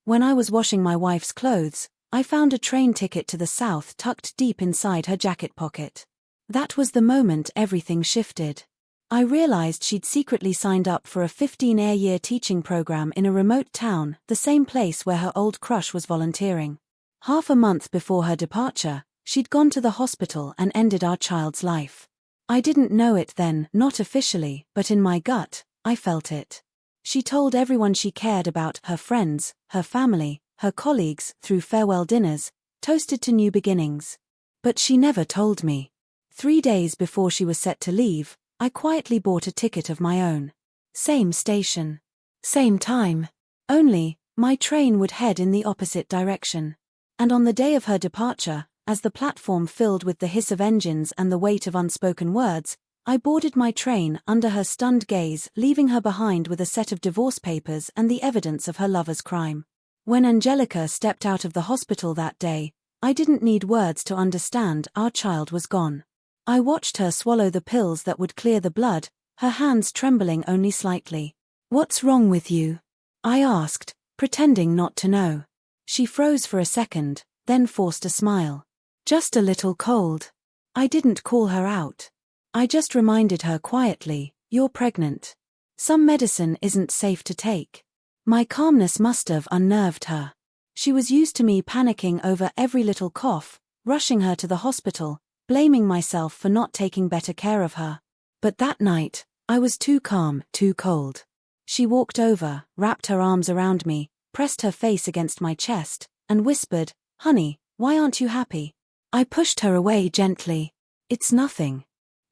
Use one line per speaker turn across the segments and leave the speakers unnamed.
When I was washing my wife's clothes, I found a train ticket to the south tucked deep inside her jacket pocket. That was the moment everything shifted. I realized she'd secretly signed up for a 15-year teaching program in a remote town, the same place where her old crush was volunteering. Half a month before her departure, she'd gone to the hospital and ended our child's life. I didn't know it then, not officially, but in my gut, I felt it. She told everyone she cared about, her friends, her family, her colleagues, through farewell dinners, toasted to new beginnings. But she never told me. 3 days before she was set to leave, I quietly bought a ticket of my own. Same station. Same time. Only, my train would head in the opposite direction. And on the day of her departure, as the platform filled with the hiss of engines and the weight of unspoken words, I boarded my train under her stunned gaze, leaving her behind with a set of divorce papers and the evidence of her lover's crime. When Angelica stepped out of the hospital that day, I didn't need words to understand our child was gone. I watched her swallow the pills that would clear the blood, her hands trembling only slightly. "What's wrong with you?" I asked, pretending not to know. She froze for a second, then forced a smile. "Just a little cold." I didn't call her out. I just reminded her quietly, "You're pregnant. Some medicine isn't safe to take." My calmness must have unnerved her. She was used to me panicking over every little cough, rushing her to the hospital, blaming myself for not taking better care of her. But that night, I was too calm, too cold. She walked over, wrapped her arms around me, pressed her face against my chest, and whispered, "Honey, why aren't you happy?" I pushed her away gently. "It's nothing.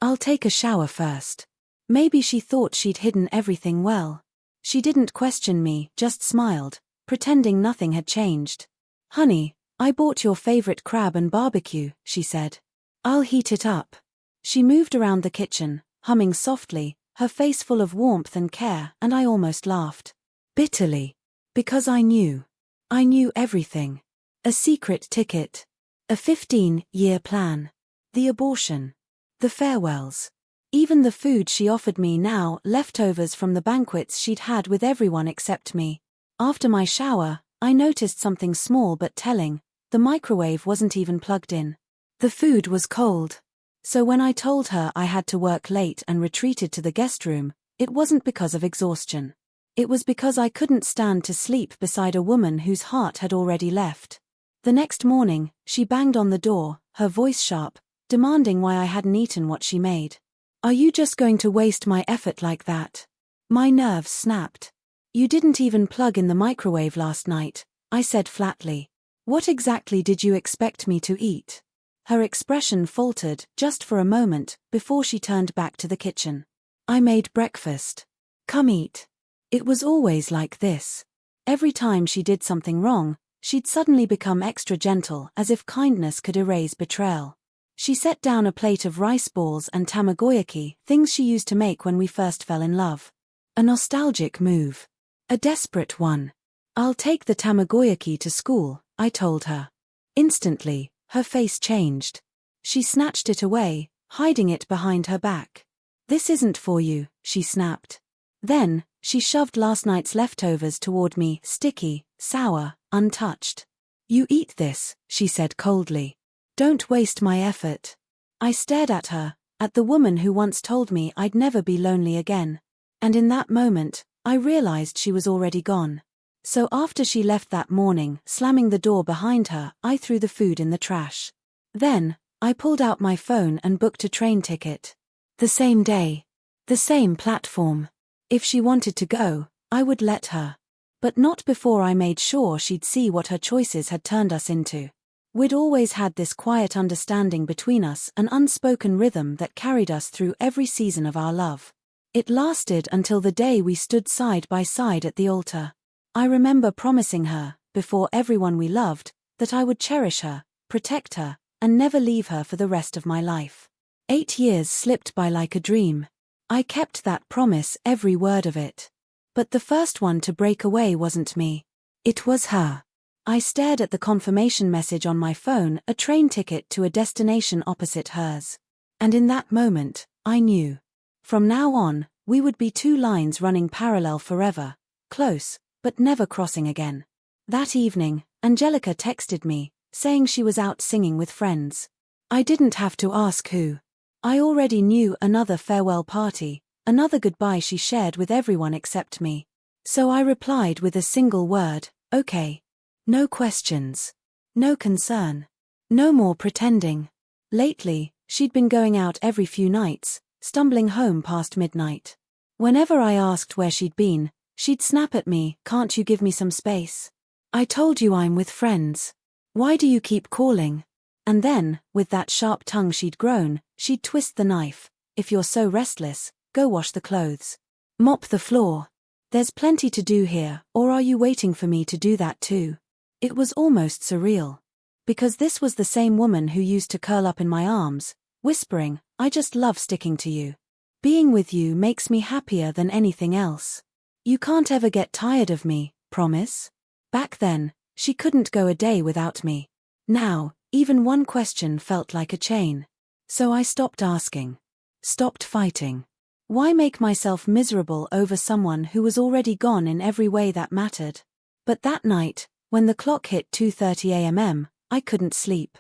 I'll take a shower first." Maybe she thought she'd hidden everything well. She didn't question me, just smiled, pretending nothing had changed. "Honey, I bought your favorite crab and barbecue," she said. "I'll heat it up." She moved around the kitchen, humming softly, her face full of warmth and care, and I almost laughed. Bitterly. Because I knew. I knew everything. A secret ticket. A 15-year plan. The abortion. The farewells. Even the food she offered me now, leftovers from the banquets she'd had with everyone except me. After my shower, I noticed something small but telling. The microwave wasn't even plugged in. The food was cold. So when I told her I had to work late and retreated to the guest room, it wasn't because of exhaustion. It was because I couldn't stand to sleep beside a woman whose heart had already left. The next morning, she banged on the door, her voice sharp, demanding why I hadn't eaten what she made. "Are you just going to waste my effort like that?" My nerves snapped. "You didn't even plug in the microwave last night," I said flatly. "What exactly did you expect me to eat?" Her expression faltered, just for a moment, before she turned back to the kitchen. "I made breakfast. Come eat." It was always like this. Every time she did something wrong, she'd suddenly become extra gentle, as if kindness could erase betrayal. She set down a plate of rice balls and tamagoyaki, things she used to make when we first fell in love. A nostalgic move. A desperate one. "I'll take the tamagoyaki to school," I told her. Instantly, her face changed. She snatched it away, hiding it behind her back. "This isn't for you," she snapped. Then, she shoved last night's leftovers toward me, sticky, sour, untouched. "You eat this," she said coldly. "Don't waste my effort." I stared at her, at the woman who once told me I'd never be lonely again. And in that moment, I realized she was already gone. So after she left that morning, slamming the door behind her, I threw the food in the trash. Then, I pulled out my phone and booked a train ticket. The same day. The same platform. If she wanted to go, I would let her. But not before I made sure she'd see what her choices had turned us into. We'd always had this quiet understanding between us, an unspoken rhythm that carried us through every season of our love. It lasted until the day we stood side by side at the altar. I remember promising her, before everyone we loved, that I would cherish her, protect her, and never leave her for the rest of my life. 8 years slipped by like a dream. I kept that promise, every word of it. But the first one to break away wasn't me. It was her. I stared at the confirmation message on my phone, a train ticket to a destination opposite hers. And in that moment, I knew. From now on, we would be two lines running parallel forever, close, but never crossing again. That evening, Angelica texted me, saying she was out singing with friends. I didn't have to ask who. I already knew, another farewell party, another goodbye she shared with everyone except me. So I replied with a single word, okay. No questions. No concern. No more pretending. Lately, she'd been going out every few nights, stumbling home past midnight. Whenever I asked where she'd been, she'd snap at me, "Can't you give me some space? I told you I'm with friends. Why do you keep calling?" And then, with that sharp tongue she'd grown, she'd twist the knife. "If you're so restless, go wash the clothes. Mop the floor. There's plenty to do here, or are you waiting for me to do that too?" It was almost surreal. Because this was the same woman who used to curl up in my arms, whispering, "I just love sticking to you. Being with you makes me happier than anything else. You can't ever get tired of me, promise?" Back then, she couldn't go a day without me. Now, even one question felt like a chain. So I stopped asking. Stopped fighting. Why make myself miserable over someone who was already gone in every way that mattered? But that night, when the clock hit 2:30 a.m., I couldn't sleep.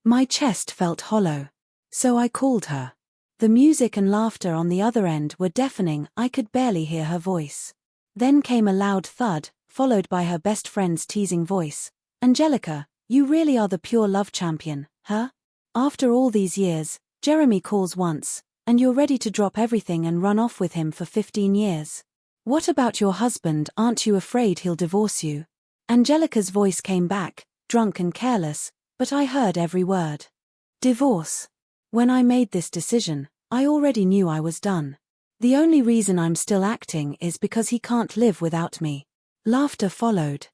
My chest felt hollow. So I called her. The music and laughter on the other end were deafening. I could barely hear her voice. Then came a loud thud, followed by her best friend's teasing voice. "Angelica, you really are the pure love champion, huh? After all these years, Jeremy calls once, and you're ready to drop everything and run off with him for 15 years. What about your husband? Aren't you afraid he'll divorce you?" Angelica's voice came back, drunk and careless, but I heard every word. Divorce. When I made this decision, I already knew I was done. The only reason I'm still acting is because he can't live without me. Laughter followed.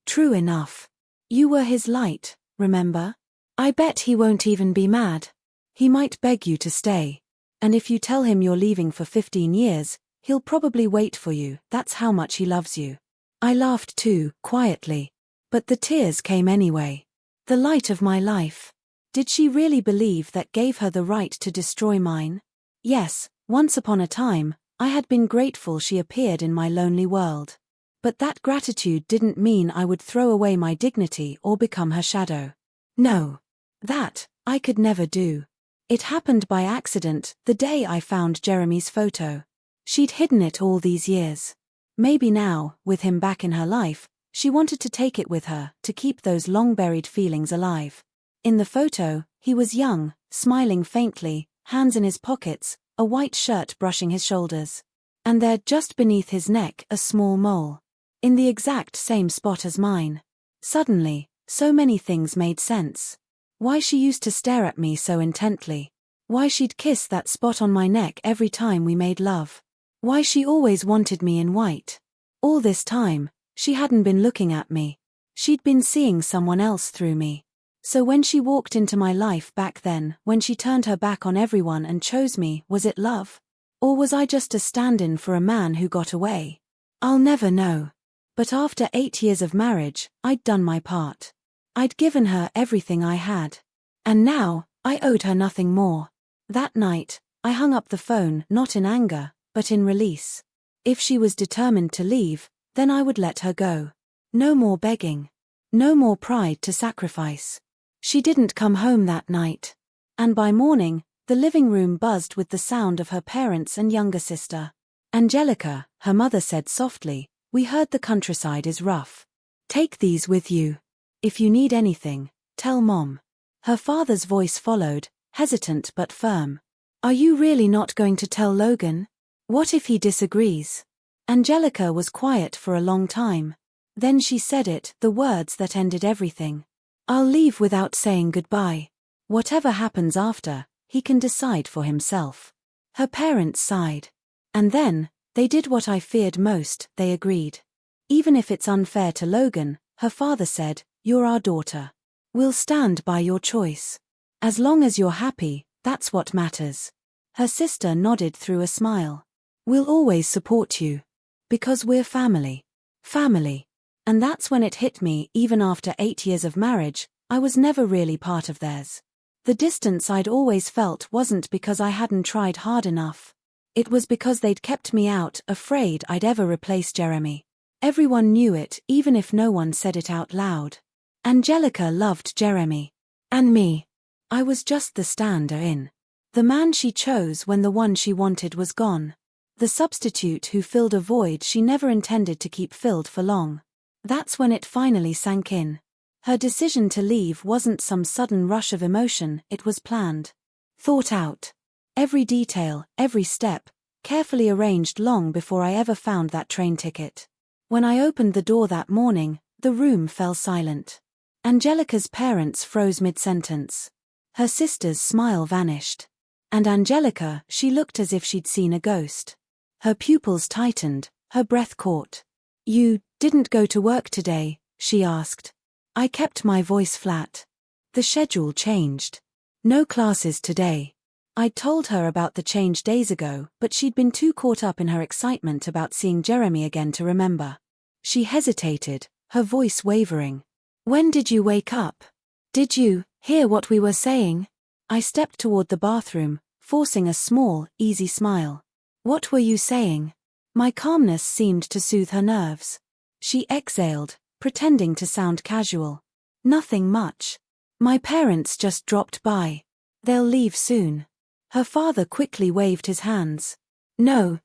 True enough. You were his light, remember? I bet he won't even be mad. He might beg you to stay. And if you tell him you're leaving for 15 years, he'll probably wait for you. That's how much he loves you. I laughed too, quietly. But the tears came anyway. The light of my life. Did she really believe that gave her the right to destroy mine? Yes, once upon a time, I had been grateful she appeared in my lonely world. But that gratitude didn't mean I would throw away my dignity or become her shadow. No. That, I could never do. It happened by accident, the day I found Jeremy's photo. She'd hidden it all these years. Maybe now, with him back in her life, she wanted to take it with her, to keep those long-buried feelings alive. In the photo, he was young, smiling faintly, hands in his pockets, a white shirt brushing his shoulders. And there, just beneath his neck, a small mole. In the exact same spot as mine. Suddenly, so many things made sense. Why she used to stare at me so intently. Why she'd kiss that spot on my neck every time we made love. Why she always wanted me in white. All this time, she hadn't been looking at me. She'd been seeing someone else through me. So when she walked into my life back then, when she turned her back on everyone and chose me, was it love? Or was I just a stand-in for a man who got away? I'll never know. But after 8 years of marriage, I'd done my part. I'd given her everything I had. And now, I owed her nothing more. That night, I hung up the phone, not in anger, but in release. If she was determined to leave, then I would let her go. No more begging. No more pride to sacrifice. She didn't come home that night. And by morning, the living room buzzed with the sound of her parents and younger sister. "Angelica," her mother said softly, "we heard the countryside is rough. Take these with you. If you need anything, tell Mom." Her father's voice followed, hesitant but firm. "Are you really not going to tell Logan? What if he disagrees?" Angelica was quiet for a long time. Then she said it, the words that ended everything. "I'll leave without saying goodbye. Whatever happens after, he can decide for himself." Her parents sighed. And then, they did what I feared most, they agreed. "Even if it's unfair to Logan," her father said, "you're our daughter. We'll stand by your choice. As long as you're happy, that's what matters." Her sister nodded through a smile. "We'll always support you. Because we're family. Family." And that's when it hit me, even after 8 years of marriage, I was never really part of theirs. The distance I'd always felt wasn't because I hadn't tried hard enough. It was because they'd kept me out, afraid I'd ever replace Jeremy. Everyone knew it, even if no one said it out loud. Angelica loved Jeremy. And me. I was just the stand-in. The man she chose when the one she wanted was gone. The substitute who filled a void she never intended to keep filled for long. That's when it finally sank in. Her decision to leave wasn't some sudden rush of emotion, it was planned. Thought out. Every detail, every step, carefully arranged long before I ever found that train ticket. When I opened the door that morning, the room fell silent. Angelica's parents froze mid-sentence. Her sister's smile vanished. And Angelica, she looked as if she'd seen a ghost. Her pupils tightened, her breath caught. "You didn't go to work today?" she asked. I kept my voice flat. The schedule changed. No classes today. I'd told her about the change days ago, but she'd been too caught up in her excitement about seeing Jeremy again to remember. She hesitated, her voice wavering. "When did you wake up? Did you hear what we were saying?" I stepped toward the bathroom, forcing a small, easy smile. "What were you saying?" My calmness seemed to soothe her nerves. She exhaled, pretending to sound casual. "Nothing much. My parents just dropped by. They'll leave soon." Her father quickly waved his hands. No,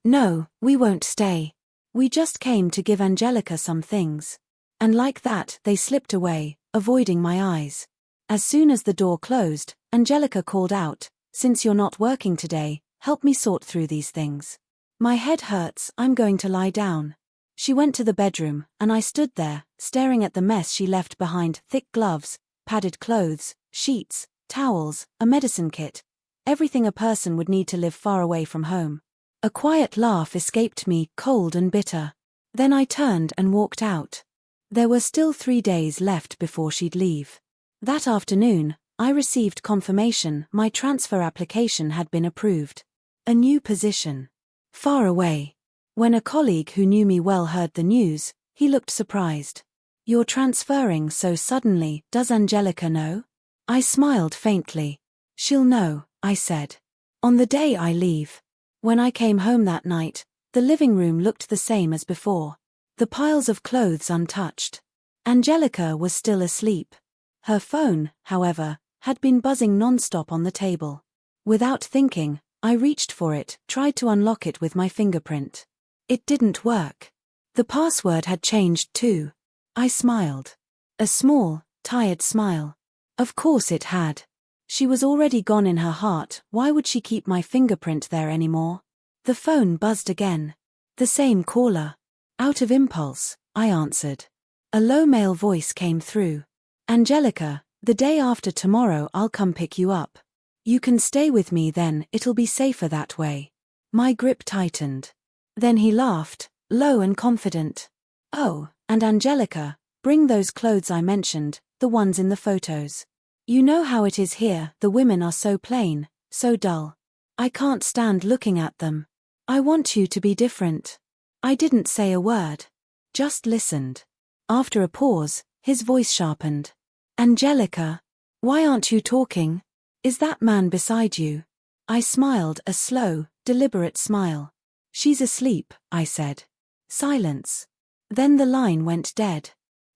we won't stay. We just came to give Angelica some things." And like that, they slipped away, avoiding my eyes. As soon as the door closed, Angelica called out, "Since you're not working today, help me sort through these things. My head hurts, I'm going to lie down." She went to the bedroom, and I stood there, staring at the mess she left behind: thick gloves, padded clothes, sheets, towels, a medicine kit. Everything a person would need to live far away from home. A quiet laugh escaped me, cold and bitter. Then I turned and walked out. There were still 3 days left before she'd leave. That afternoon, I received confirmation my transfer application had been approved. A new position. Far away. When a colleague who knew me well heard the news, he looked surprised. "You're transferring so suddenly, does Angelica know?" I smiled faintly. "She'll know," I said. "On the day I leave." When I came home that night, the living room looked the same as before. The piles of clothes untouched. Angelica was still asleep. Her phone, however, had been buzzing non-stop on the table. Without thinking, I reached for it, tried to unlock it with my fingerprint. It didn't work. The password had changed too. I smiled. A small, tired smile. Of course it had. She was already gone in her heart, why would she keep my fingerprint there anymore? The phone buzzed again. The same caller. Out of impulse, I answered. A low male voice came through. "Angelica, the day after tomorrow I'll come pick you up. You can stay with me then, it'll be safer that way." My grip tightened. Then he laughed, low and confident. "Oh, and Angelica, bring those clothes I mentioned, the ones in the photos. You know how it is here, the women are so plain, so dull. I can't stand looking at them. I want you to be different." I didn't say a word. Just listened. After a pause, his voice sharpened. "Angelica, why aren't you talking? Is that man beside you?" I smiled, a slow, deliberate smile. "She's asleep," I said. Silence. Then the line went dead.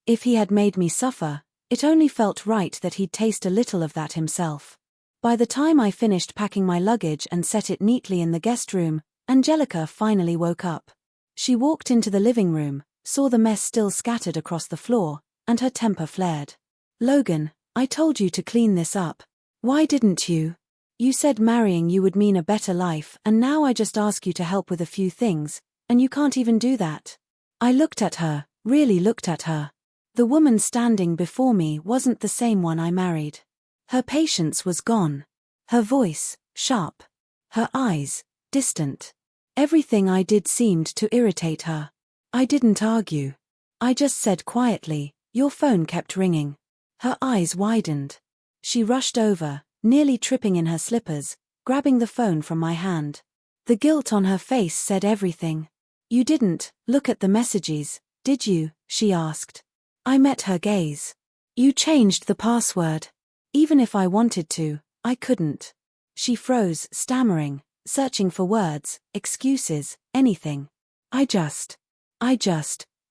If he had made me suffer, it only felt right that he'd taste a little of that himself. By the time I finished packing my luggage and set it neatly in the guest room, Angelica finally woke up. She walked into the living room, saw the mess still scattered across the floor, and her temper flared. "Logan, I told you to clean this up. Why didn't you? You said marrying you would mean a better life, and now I just ask you to help with a few things, and you can't even do that." I looked at her, really looked at her. The woman standing before me wasn't the same one I married. Her patience was gone. Her voice, sharp. Her eyes, distant. Everything I did seemed to irritate her. I didn't argue. I just said quietly, "Your phone kept ringing." Her eyes widened. She rushed over, nearly tripping in her slippers, grabbing the phone from my hand. The guilt on her face said everything. "You didn't look at the messages, did you?" she asked. I met her gaze. "You changed the password. Even if I wanted to, I couldn't." She froze, stammering, searching for words, excuses, anything. I just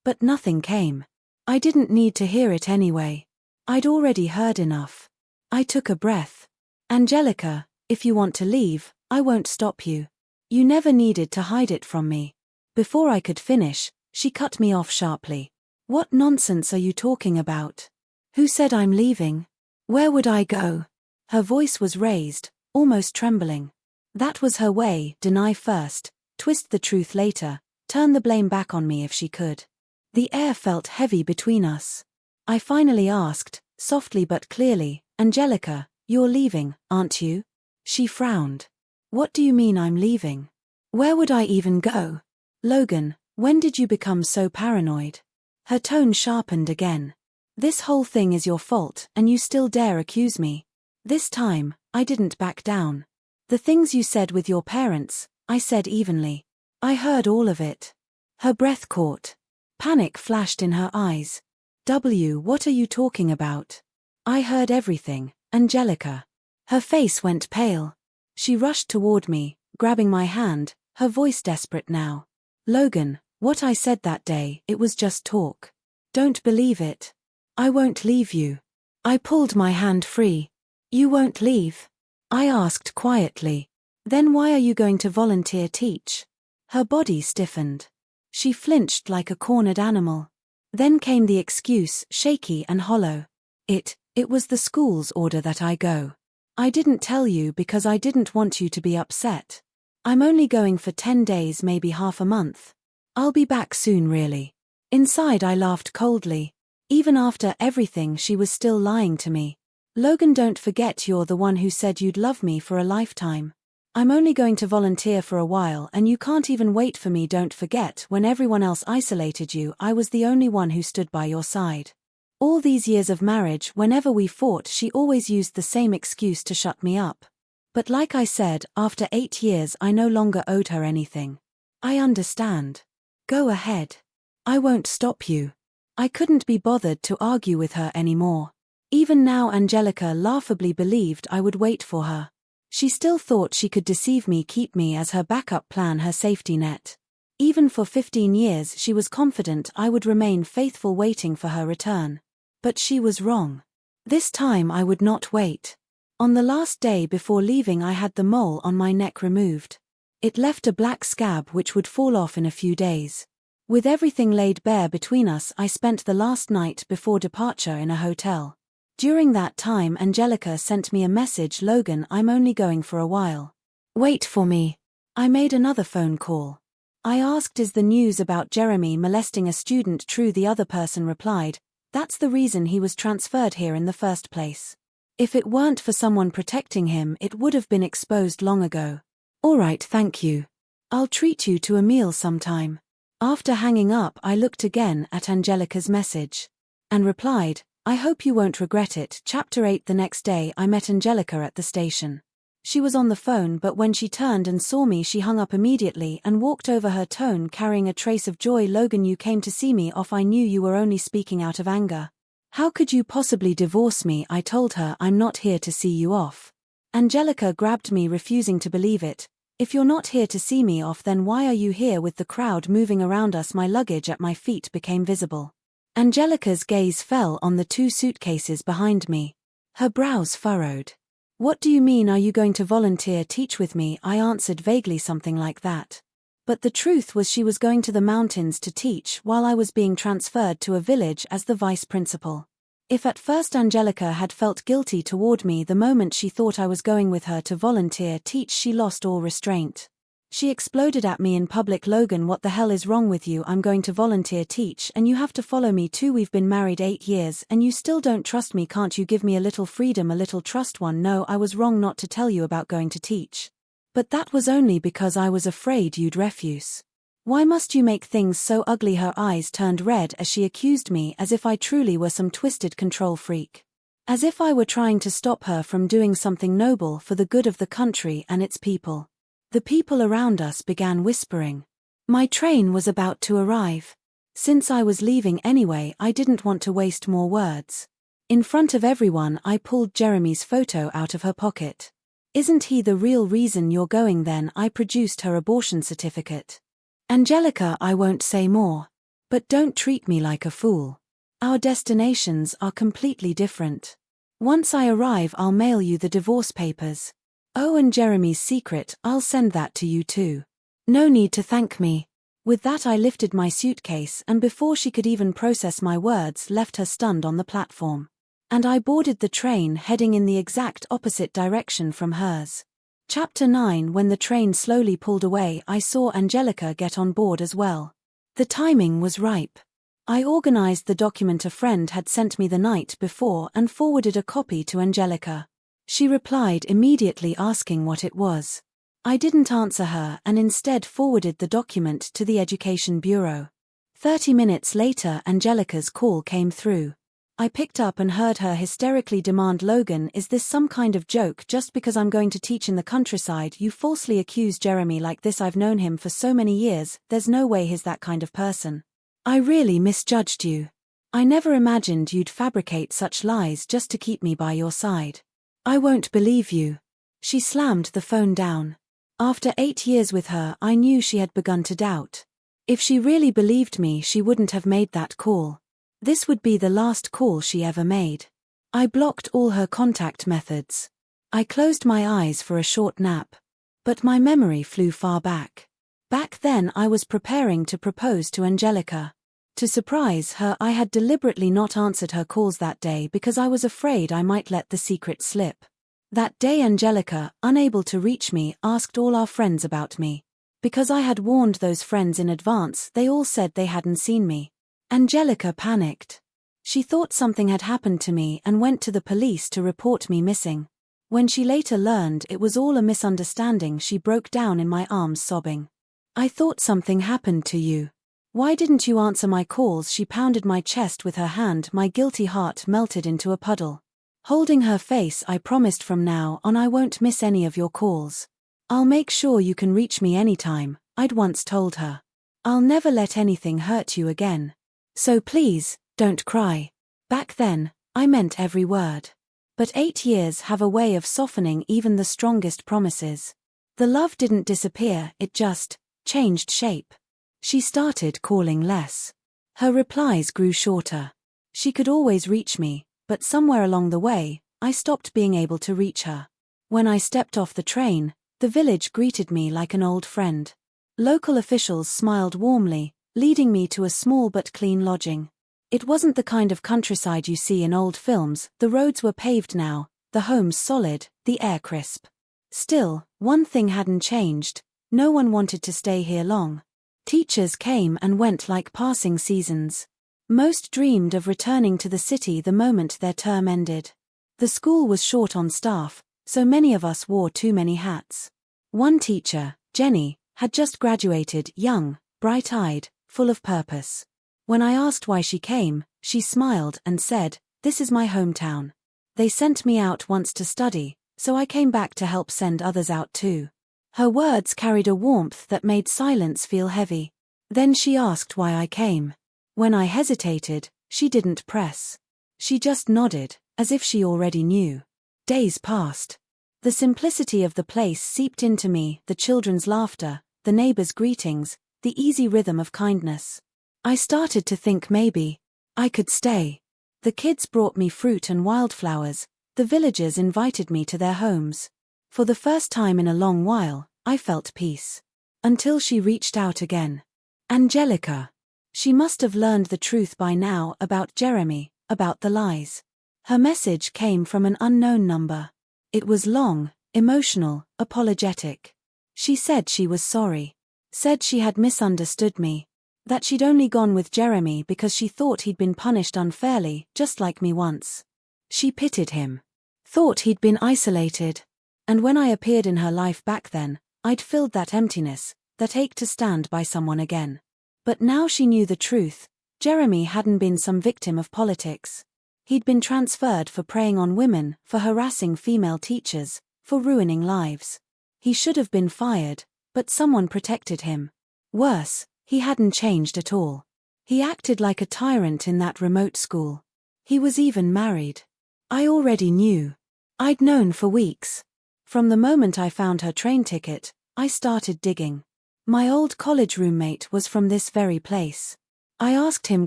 But nothing came. I didn't need to hear it anyway. I'd already heard enough. I took a breath. Angelica, if you want to leave, I won't stop you. You never needed to hide it from me. Before I could finish, she cut me off sharply. What nonsense are you talking about? Who said I'm leaving? Where would I go? Her voice was raised, almost trembling. That was her way, deny first, twist the truth later, turn the blame back on me if she could. The air felt heavy between us. I finally asked, softly but clearly, Angelica, you're leaving, aren't you? She frowned. What do you mean I'm leaving? Where would I even go? Logan, when did you become so paranoid? Her tone sharpened again. This whole thing is your fault, and you still dare accuse me. This time, I didn't back down. The things you said with your parents, I said evenly. I heard all of it. Her breath caught. Panic flashed in her eyes. What are you talking about? I heard everything, Angelica. Her face went pale. She rushed toward me, grabbing my hand, her voice desperate now. Logan, what I said that day, it was just talk. Don't believe it. I won't leave you. I pulled my hand free. You won't leave? I asked quietly. Then why are you going to volunteer teach? Her body stiffened. She flinched like a cornered animal. Then came the excuse, shaky and hollow. It was the school's order that I go. I didn't tell you because I didn't want you to be upset. I'm only going for 10 days, maybe half a month. I'll be back soon really. Inside I laughed coldly. Even after everything she was still lying to me. Logan, don't forget you're the one who said you'd love me for a lifetime. I'm only going to volunteer for a while and you can't even wait for me. Don't forget when everyone else isolated you, I was the only one who stood by your side. All these years of marriage, whenever we fought, she always used the same excuse to shut me up. But like I said, after 8 years I no longer owed her anything. I understand. Go ahead. I won't stop you. I couldn't be bothered to argue with her anymore. Even now Angelica laughably believed I would wait for her. She still thought she could deceive me, keep me as her backup plan, her safety net. Even for 15 years she was confident I would remain faithful, waiting for her return. But she was wrong. This time I would not wait. On the last day before leaving I had the mole on my neck removed. It left a black scab which would fall off in a few days. With everything laid bare between us, I spent the last night before departure in a hotel. During that time Angelica sent me a message, Logan, I'm only going for a while. Wait for me. I made another phone call. I asked, is the news about Jeremy molesting a student true? The other person replied, that's the reason he was transferred here in the first place. If it weren't for someone protecting him, it would have been exposed long ago. All right, thank you. I'll treat you to a meal sometime. After hanging up, I looked again at Angelica's message. And replied, I hope you won't regret it. Chapter 8. The next day I met Angelica at the station. She was on the phone, but when she turned and saw me she hung up immediately and walked over, her tone carrying a trace of joy. Logan, you came to see me off. I knew you were only speaking out of anger. How could you possibly divorce me? I told her, I'm not here to see you off. Angelica grabbed me, refusing to believe it. If you're not here to see me off, then why are you here? With the crowd moving around us, my luggage at my feet became visible. Angelica's gaze fell on the 2 suitcases behind me. Her brows furrowed. What do you mean, are you going to volunteer teach with me? I answered vaguely, something like that. But the truth was she was going to the mountains to teach while I was being transferred to a village as the vice principal. If at first Angelica had felt guilty toward me the moment she thought I was going with her to volunteer teach, she lost all restraint. She exploded at me in public. Logan, what the hell is wrong with you? I'm going to volunteer teach and you have to follow me too. We've been married 8 years and you still don't trust me. Can't you give me a little freedom, a little trust? No, I was wrong not to tell you about going to teach. But that was only because I was afraid you'd refuse. Why must you make things so ugly? Her eyes turned red as she accused me, as if I truly were some twisted control freak. As if I were trying to stop her from doing something noble for the good of the country and its people. The people around us began whispering. My train was about to arrive. Since I was leaving anyway, I didn't want to waste more words. In front of everyone, I pulled Jeremy's photo out of her pocket. Isn't he the real reason you're going? Then I produced her abortion certificate. Angelica, I won't say more. But don't treat me like a fool. Our destinations are completely different. Once I arrive, I'll mail you the divorce papers. Oh, and Jeremy's secret, I'll send that to you too. No need to thank me. With that, I lifted my suitcase and before she could even process my words, left her stunned on the platform. And I boarded the train heading in the exact opposite direction from hers. Chapter 9. When the train slowly pulled away, I saw Angelica get on board as well. The timing was ripe. I organized the document a friend had sent me the night before and forwarded a copy to Angelica. She replied immediately asking what it was. I didn't answer her and instead forwarded the document to the Education Bureau. 30 minutes later, Angelica's call came through. I picked up and heard her hysterically demand, "Logan, is this some kind of joke? Just because I'm going to teach in the countryside, you falsely accuse Jeremy like this? I've known him for so many years, there's no way he's that kind of person. I really misjudged you. I never imagined you'd fabricate such lies just to keep me by your side. I won't believe you." She slammed the phone down. After 8 years with her, I knew she had begun to doubt. If she really believed me, she wouldn't have made that call. This would be the last call she ever made. I blocked all her contact methods. I closed my eyes for a short nap. But my memory flew far back. Back then I was preparing to propose to Angelica. To surprise her, I had deliberately not answered her calls that day because I was afraid I might let the secret slip. That day Angelica, unable to reach me, asked all our friends about me. Because I had warned those friends in advance, they all said they hadn't seen me. Angelica panicked. She thought something had happened to me and went to the police to report me missing. When she later learned it was all a misunderstanding, she broke down in my arms sobbing. "I thought something happened to you. Why didn't you answer my calls?" She pounded my chest with her hand. My guilty heart melted into a puddle. Holding her face, I promised from now on I won't miss any of your calls. "I'll make sure you can reach me anytime," I'd once told her. "I'll never let anything hurt you again. So please, don't cry." Back then, I meant every word. But 8 years have a way of softening even the strongest promises. The love didn't disappear, it just changed shape. She started calling less. Her replies grew shorter. She could always reach me, but somewhere along the way, I stopped being able to reach her. When I stepped off the train, the village greeted me like an old friend. Local officials smiled warmly, leading me to a small but clean lodging. It wasn't the kind of countryside you see in old films. The roads were paved now, the homes solid, the air crisp. Still, one thing hadn't changed: no one wanted to stay here long. Teachers came and went like passing seasons. Most dreamed of returning to the city the moment their term ended. The school was short on staff, so many of us wore too many hats. One teacher, Jenny, had just graduated, young, bright-eyed, full of purpose. When I asked why she came, she smiled and said, "This is my hometown. They sent me out once to study, so I came back to help send others out too." Her words carried a warmth that made silence feel heavy. Then she asked why I came. When I hesitated, she didn't press. She just nodded, as if she already knew. Days passed. The simplicity of the place seeped into me, the children's laughter, the neighbors' greetings, the easy rhythm of kindness. I started to think maybe I could stay. The kids brought me fruit and wildflowers, the villagers invited me to their homes. For the first time in a long while, I felt peace. Until she reached out again. Angelica. She must have learned the truth by now about Jeremy, about the lies. Her message came from an unknown number. It was long, emotional, apologetic. She said she was sorry. Said she had misunderstood me. That she'd only gone with Jeremy because she thought he'd been punished unfairly, just like me once. She pitied him. Thought he'd been isolated. And when I appeared in her life back then, I'd filled that emptiness, that ache to stand by someone again. But now she knew the truth. Jeremy hadn't been some victim of politics. He'd been transferred for preying on women, for harassing female teachers, for ruining lives. He should have been fired, but someone protected him. Worse, he hadn't changed at all. He acted like a tyrant in that remote school. He was even married. I already knew. I'd known for weeks. From the moment I found her train ticket, I started digging. My old college roommate was from this very place. I asked him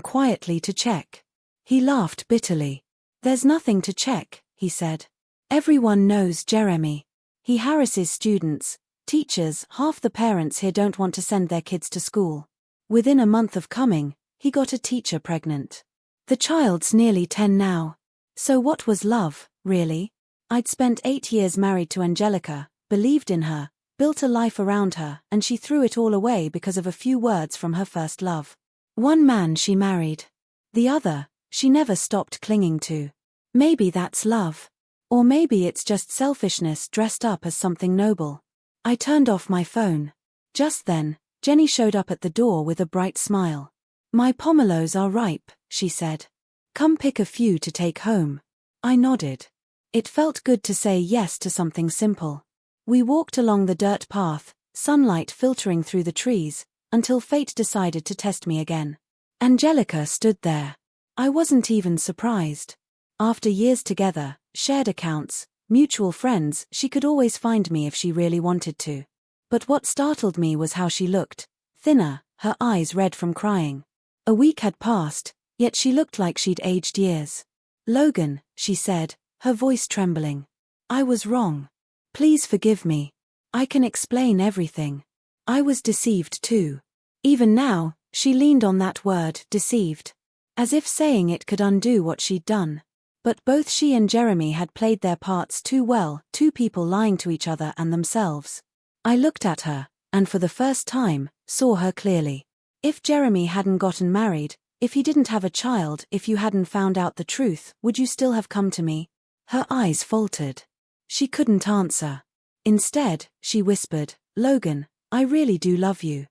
quietly to check. He laughed bitterly. There's nothing to check, he said. Everyone knows Jeremy. He harasses students, teachers. Half the parents here don't want to send their kids to school. Within a month of coming, he got a teacher pregnant. The child's nearly 10 now. So what was love, really? I'd spent 8 years married to Angelica, believed in her, built a life around her, and she threw it all away because of a few words from her first love. One man she married. The other, she never stopped clinging to. Maybe that's love. Or maybe it's just selfishness dressed up as something noble. I turned off my phone. Just then, Jenny showed up at the door with a bright smile. My pomelos are ripe, she said. Come pick a few to take home. I nodded. It felt good to say yes to something simple. We walked along the dirt path, sunlight filtering through the trees, until fate decided to test me again. Angelica stood there. I wasn't even surprised. After years together, shared accounts, mutual friends, she could always find me if she really wanted to. But what startled me was how she looked, thinner, her eyes red from crying. A week had passed, yet she looked like she'd aged years. Logan, she said, her voice trembling. I was wrong. Please forgive me. I can explain everything. I was deceived too. Even now, she leaned on that word, deceived. As if saying it could undo what she'd done. But both she and Jeremy had played their parts too well, two people lying to each other and themselves. I looked at her, and for the first time, saw her clearly. If Jeremy hadn't gotten married, if he didn't have a child, if you hadn't found out the truth, would you still have come to me? Her eyes faltered. She couldn't answer. Instead, she whispered, Logan, I really do love you.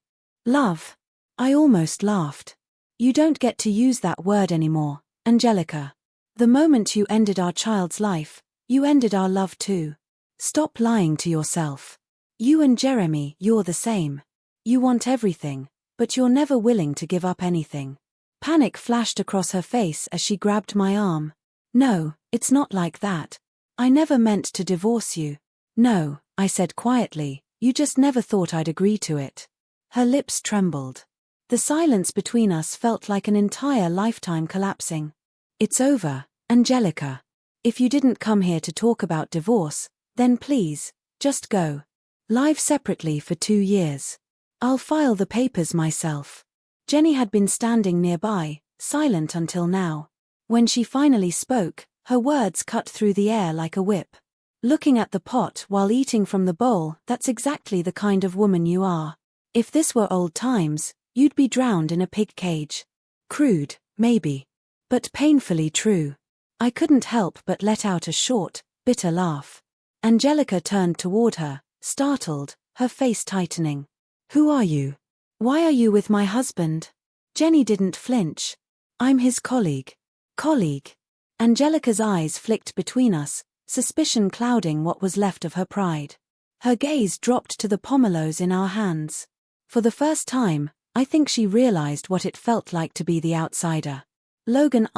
Love? I almost laughed. You don't get to use that word anymore, Angelica. The moment you ended our child's life, you ended our love too. Stop lying to yourself. You and Jeremy, you're the same. You want everything, but you're never willing to give up anything. Panic flashed across her face as she grabbed my arm. No, it's not like that. I never meant to divorce you. No, I said quietly, you just never thought I'd agree to it. Her lips trembled. The silence between us felt like an entire lifetime collapsing. It's over, Angelica. If you didn't come here to talk about divorce, then please, just go. Live separately for 2 years. I'll file the papers myself. Jenny had been standing nearby, silent until now. When she finally spoke, her words cut through the air like a whip. Looking at the pot while eating from the bowl, that's exactly the kind of woman you are. If this were old times, you'd be drowned in a pig cage. Crude, maybe. But painfully true. I couldn't help but let out a short, bitter laugh. Angelica turned toward her, startled, her face tightening. Who are you? Why are you with my husband? Jenny didn't flinch. I'm his colleague. Colleague. Angelica's eyes flicked between us, suspicion clouding what was left of her pride. Her gaze dropped to the pomelos in our hands. For the first time, I think she realized what it felt like to be the outsider. Logan,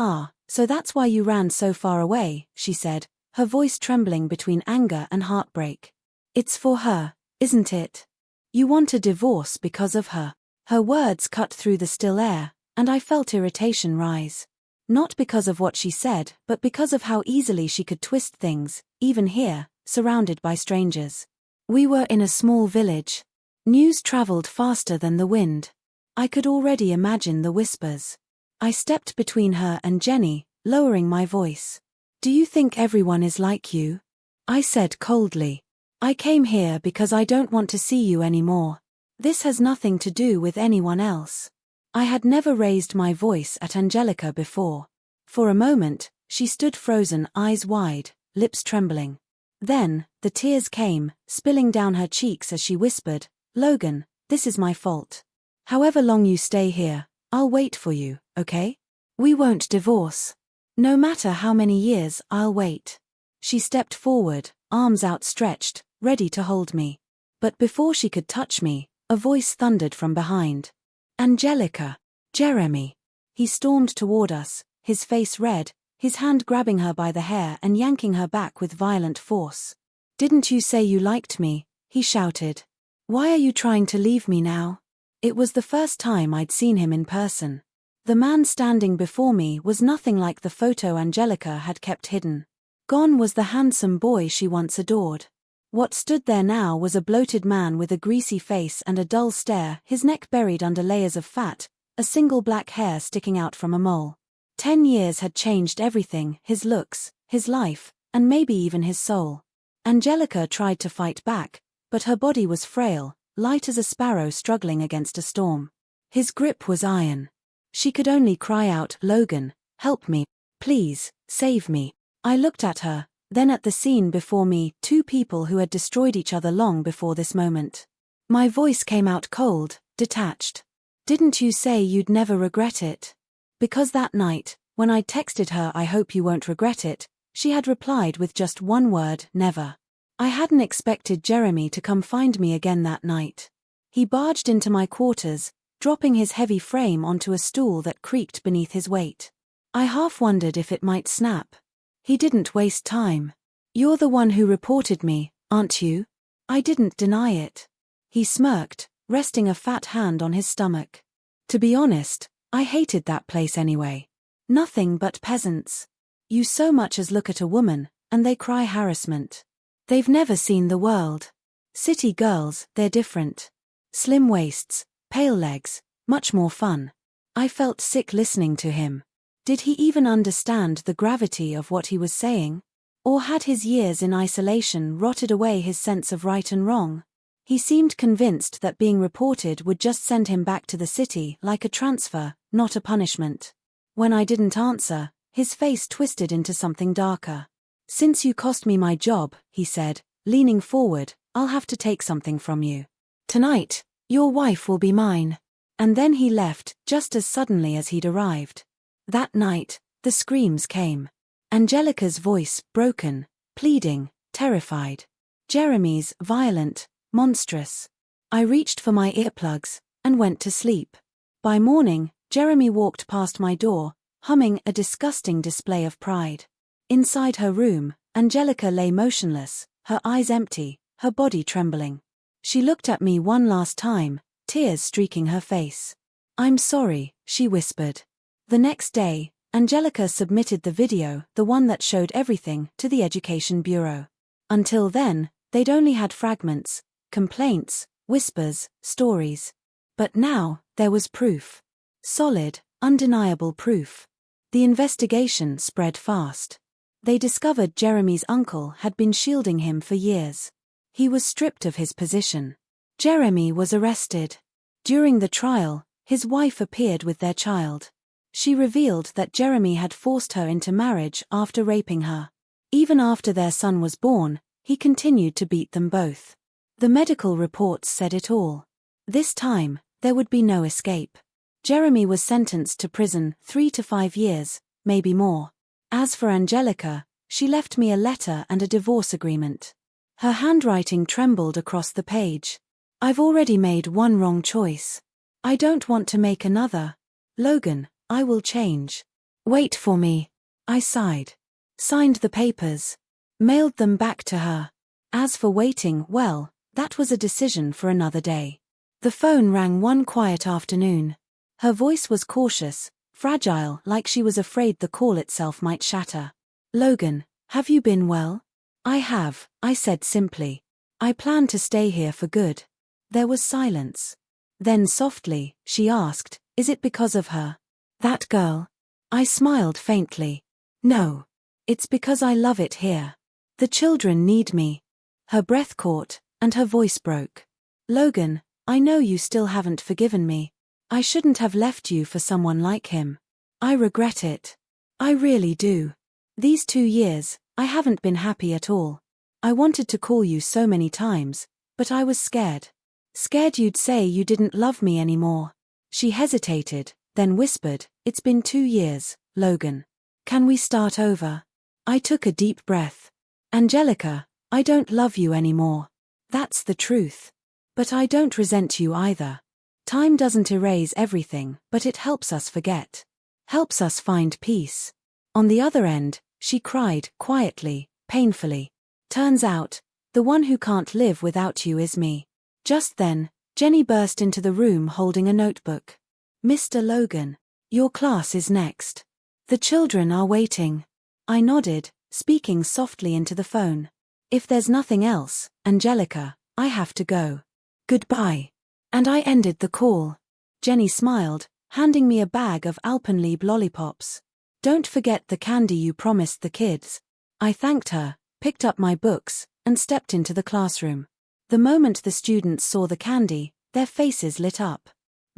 so that's why you ran so far away, she said, her voice trembling between anger and heartbreak. It's for her, isn't it? You want a divorce because of her. Her words cut through the still air, and I felt irritation rise. Not because of what she said, but because of how easily she could twist things, even here, surrounded by strangers. We were in a small village. News traveled faster than the wind. I could already imagine the whispers. I stepped between her and Jenny, lowering my voice. Do you think everyone is like you? I said coldly. I came here because I don't want to see you anymore. This has nothing to do with anyone else. I had never raised my voice at Angelica before. For a moment, she stood frozen, eyes wide, lips trembling. Then, the tears came, spilling down her cheeks as she whispered, Logan, this is my fault. However long you stay here, I'll wait for you, okay? We won't divorce. No matter how many years, I'll wait. She stepped forward, arms outstretched, ready to hold me. But before she could touch me, a voice thundered from behind. Angelica. Jeremy. He stormed toward us, his face red, his hand grabbing her by the hair and yanking her back with violent force. Didn't you say you liked me? He shouted. Why are you trying to leave me now? It was the first time I'd seen him in person. The man standing before me was nothing like the photo Angelica had kept hidden. Gone was the handsome boy she once adored. What stood there now was a bloated man with a greasy face and a dull stare, his neck buried under layers of fat, a single black hair sticking out from a mole. 10 years had changed everything, his looks, his life, and maybe even his soul. Angelica tried to fight back, but her body was frail, light as a sparrow struggling against a storm. His grip was iron. She could only cry out, "Logan, help me, please, save me." I looked at her, then at the scene before me, two people who had destroyed each other long before this moment. My voice came out cold, detached. "Didn't you say you'd never regret it?" Because that night, when I texted her, "I hope you won't regret it," she had replied with just one word, "Never." I hadn't expected Jeremy to come find me again that night. He barged into my quarters, dropping his heavy frame onto a stool that creaked beneath his weight. I half wondered if it might snap. He didn't waste time. "You're the one who reported me, aren't you?" I didn't deny it. He smirked, resting a fat hand on his stomach. "To be honest, I hated that place anyway. Nothing but peasants. You so much as look at a woman, and they cry harassment. They've never seen the world. City girls, they're different. Slim waists, pale legs, much more fun." I felt sick listening to him. Did he even understand the gravity of what he was saying? Or had his years in isolation rotted away his sense of right and wrong? He seemed convinced that being reported would just send him back to the city, like a transfer, not a punishment. When I didn't answer, his face twisted into something darker. "Since you cost me my job," he said, leaning forward, "I'll have to take something from you. Tonight, your wife will be mine." And then he left, just as suddenly as he'd arrived. That night, the screams came. Angelica's voice, broken, pleading, terrified. Jeremy's, violent, monstrous. I reached for my earplugs, and went to sleep. By morning, Jeremy walked past my door, humming a disgusting display of pride. Inside her room, Angelica lay motionless, her eyes empty, her body trembling. She looked at me one last time, tears streaking her face. "I'm sorry," she whispered. The next day, Angelica submitted the video, the one that showed everything, to the Education Bureau. Until then, they'd only had fragments, complaints, whispers, stories. But now, there was proof. Solid, undeniable proof. The investigation spread fast. They discovered Jeremy's uncle had been shielding him for years. He was stripped of his position. Jeremy was arrested. During the trial, his wife appeared with their child. She revealed that Jeremy had forced her into marriage after raping her. Even after their son was born, he continued to beat them both. The medical reports said it all. This time, there would be no escape. Jeremy was sentenced to prison 3 to 5 years, maybe more. As for Angelica, she left me a letter and a divorce agreement. Her handwriting trembled across the page. "I've already made one wrong choice. I don't want to make another. Logan, I will change. Wait for me." I sighed. Signed the papers. Mailed them back to her. As for waiting, well, that was a decision for another day. The phone rang one quiet afternoon. Her voice was cautious, fragile, like she was afraid the call itself might shatter. "Logan, have you been well?" "I have," I said simply. "I plan to stay here for good." There was silence. Then softly, she asked, "Is it because of her? That girl?" I smiled faintly. "No. It's because I love it here. The children need me." Her breath caught, and her voice broke. "Logan, I know you still haven't forgiven me. I shouldn't have left you for someone like him. I regret it. I really do. These 2 years, I haven't been happy at all. I wanted to call you so many times, but I was scared. Scared you'd say you didn't love me anymore." She hesitated, then whispered, "It's been 2 years, Logan. Can we start over?" I took a deep breath. "Angelica, I don't love you anymore. That's the truth. But I don't resent you either. Time doesn't erase everything, but it helps us forget. Helps us find peace." On the other end, she cried, quietly, painfully. "Turns out, the one who can't live without you is me." Just then, Jenny burst into the room holding a notebook. "Mr. Logan." Your class is next. The children are waiting. I nodded, speaking softly into the phone. If there's nothing else, Angelica, I have to go. Goodbye. And I ended the call. Jenny smiled, handing me a bag of Alpenliebe lollipops. Don't forget the candy you promised the kids. I thanked her, picked up my books, and stepped into the classroom. The moment the students saw the candy, their faces lit up.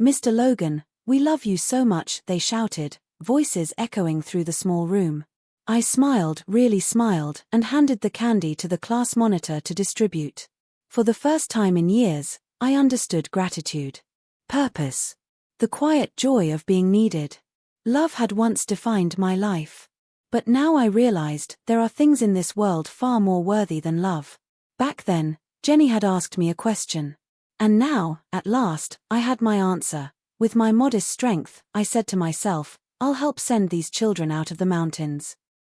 Mr. Logan, we love you so much, they shouted, voices echoing through the small room. I smiled, really smiled, and handed the candy to the class monitor to distribute. For the first time in years, I understood gratitude. Purpose. The quiet joy of being needed. Love had once defined my life. But now I realized there are things in this world far more worthy than love. Back then, Jenny had asked me a question. And now, at last, I had my answer. With my modest strength, I said to myself, I'll help send these children out of the mountains.